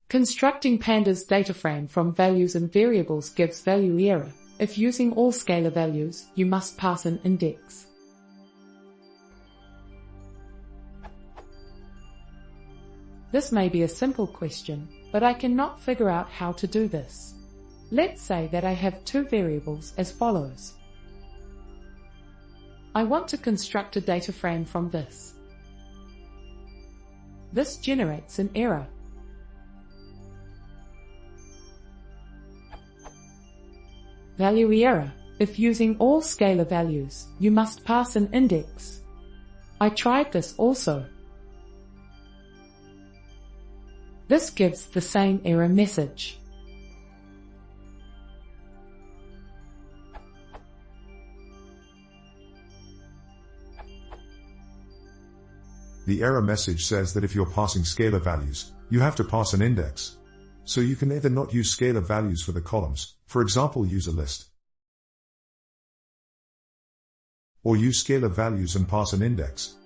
Constructing pandas data frame from values and variables gives value error. If using all scalar values, you must pass an index. This may be a simple question, but I cannot figure out how to do this. Let's say that I have two variables as follows. I want to construct a data frame from this. This generates an error. Value error. If using all scalar values, you must pass an index. I tried this also. This gives the same error message. The error message says that if you're passing scalar values, you have to pass an index. So you can either not use scalar values for the columns, for example use a list, or use scalar values and pass an index.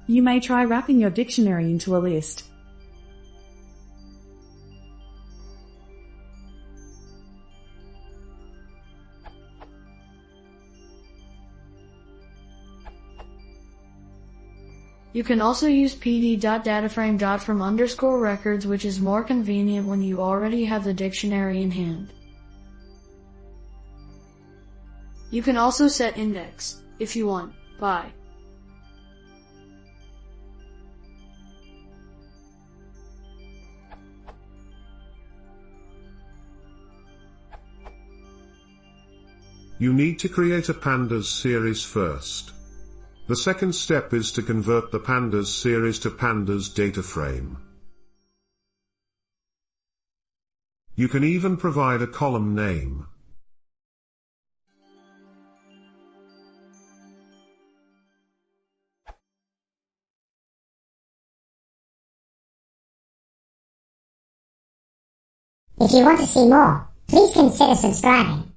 You may try wrapping your dictionary into a list. You can also use pd.dataframe.from_records, which is more convenient when you already have the dictionary in hand. You can also set index, if you want, by You need to create a pandas series first. The second step is to convert the pandas series to pandas data frame. You can even provide a column name. If you want to see more, please consider subscribing.